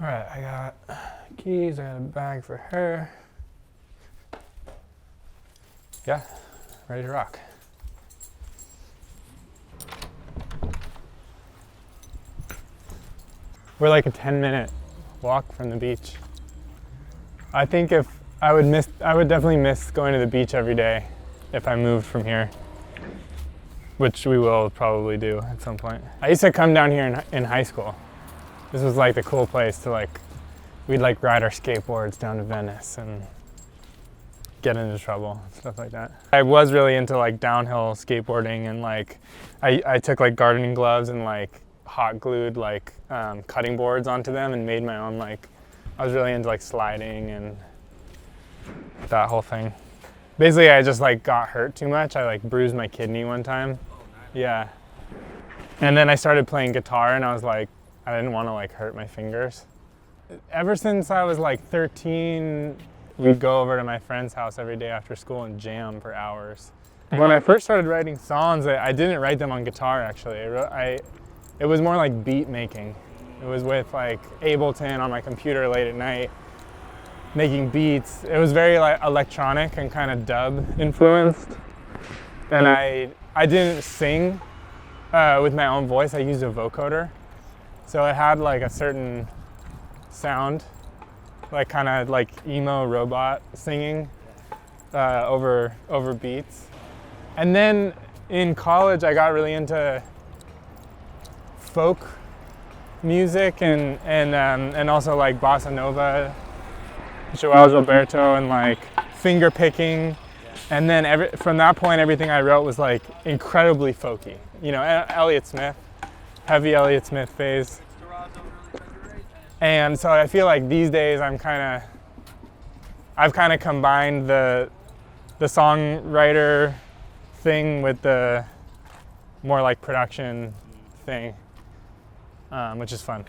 All right, I got keys, I got a bag for her. Yeah, ready to rock. We're like a 10-minute walk from the beach. I think if I would definitely miss going to the beach every day if I moved from here, which we will probably do at some point. I used to come down here in high school. This was like the cool place to we'd like ride our skateboards down to Venice and get into trouble, stuff like that. I was really into like downhill skateboarding, and like I took like gardening gloves and like hot glued like cutting boards onto them and made my own like, I was really into like sliding and that whole thing. Basically I just like got hurt too much. I like bruised my kidney one time. Yeah. And then I started playing guitar and I was like, I didn't want to like hurt my fingers. Ever since I was like 13, we'd go over to my friend's house every day after school and jam for hours. When I first started writing songs, I didn't write them on guitar actually. It was more like beat making. It was with like Ableton on my computer late at night, making beats. It was very like electronic and kind of dub influenced. And I didn't sing with my own voice. I used a vocoder. So it had like a certain sound, like kind of like emo robot singing over beats. And then in college, I got really into folk music and also like bossa nova, João Gilberto, and like finger picking. And then from that point, everything I wrote was like incredibly folky. You know, Elliott Smith, heavy Elliott Smith phase. And so I feel like these days I've kind of combined the songwriter thing with the more like production thing, which is fun.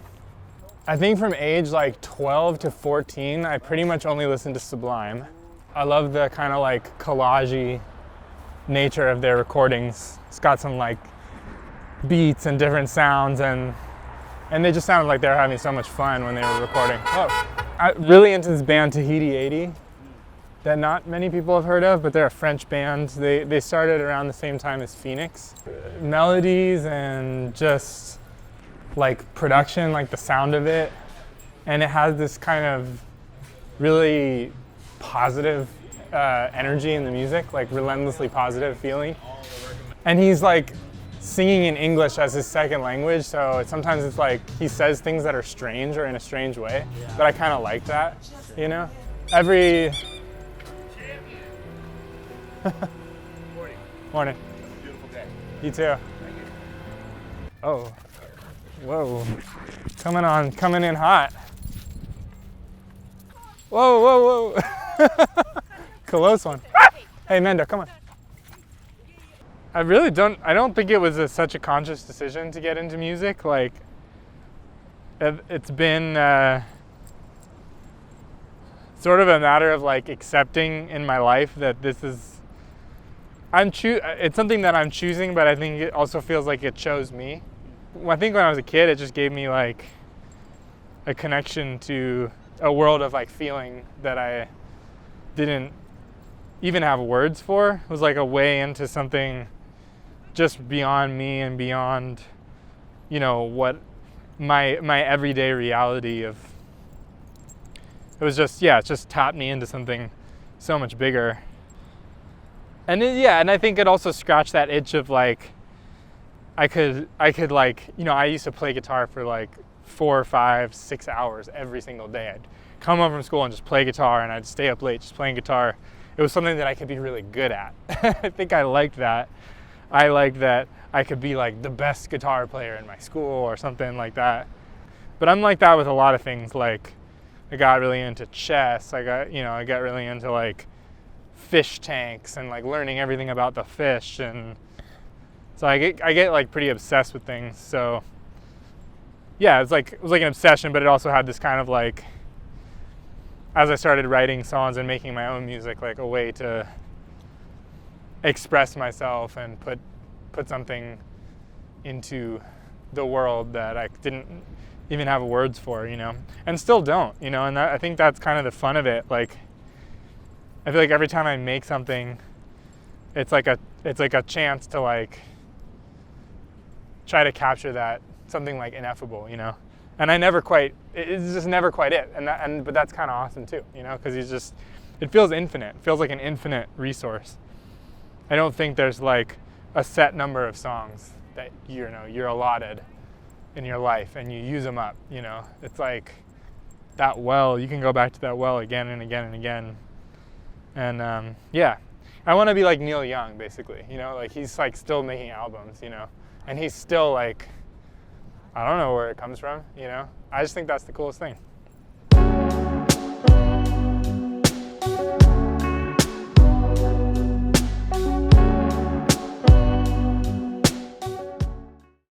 I think from age like 12 to 14, I pretty much only listened to Sublime. I love the kind of like collage-y nature of their recordings. It's got some like beats and different sounds, and they just sounded like they were having so much fun when they were recording. Oh, I'm really into this band Tahiti 80 that not many people have heard of, but they're a French band. They started around the same time as Phoenix. Melodies and just like production, like the sound of it, and it has this kind of really positive energy in the music, like relentlessly positive feeling. And he's like singing in English as his second language, so sometimes it's like he says things that are strange or in a strange way, but I kind of like that, you know? Morning. Beautiful day. You too. Thank you. Oh, whoa, coming in hot. Whoa. Close one. Hey, Mendo, come on. I don't think it was such a conscious decision to get into music. Like, it's been sort of a matter of like accepting in my life that this is, it's something that I'm choosing, but I think it also feels like it chose me. I think when I was a kid, it just gave me like a connection to a world of like feeling that I didn't even have words for. It was like a way into something just beyond me and beyond, you know, what my everyday reality of. It was just, it just tapped me into something so much bigger. And and I think it also scratched that itch of like, I could like, you know, I used to play guitar for like 4, 5, 6 hours every single day. I'd come home from school and just play guitar, and I'd stay up late just playing guitar. It was something that I could be really good at. I think I liked that. I liked that I could be like the best guitar player in my school or something like that. But I'm like that with a lot of things. Like, I got really into chess. I got really into like fish tanks and like learning everything about the fish, and so I get like pretty obsessed with things. So yeah, it was like an obsession, but it also had this kind of like, as I started writing songs and making my own music, like a way to express myself and put something into the world that I didn't even have words for, you know, and still don't, you know, and I think that's kind of the fun of it. Like, I feel like every time I make something, it's like a chance to like try to capture that something like ineffable, you know, and it's just never quite it, but that's kind of awesome too, you know, because it feels infinite. It feels like an infinite resource. I don't think there's like a set number of songs that you're allotted in your life and you use them up, you know. It's like that well, you can go back to that well again and again and again. And yeah, I want to be like Neil Young, basically, you know, like he's like still making albums, you know, and he's still like, I don't know where it comes from, you know. I just think that's the coolest thing.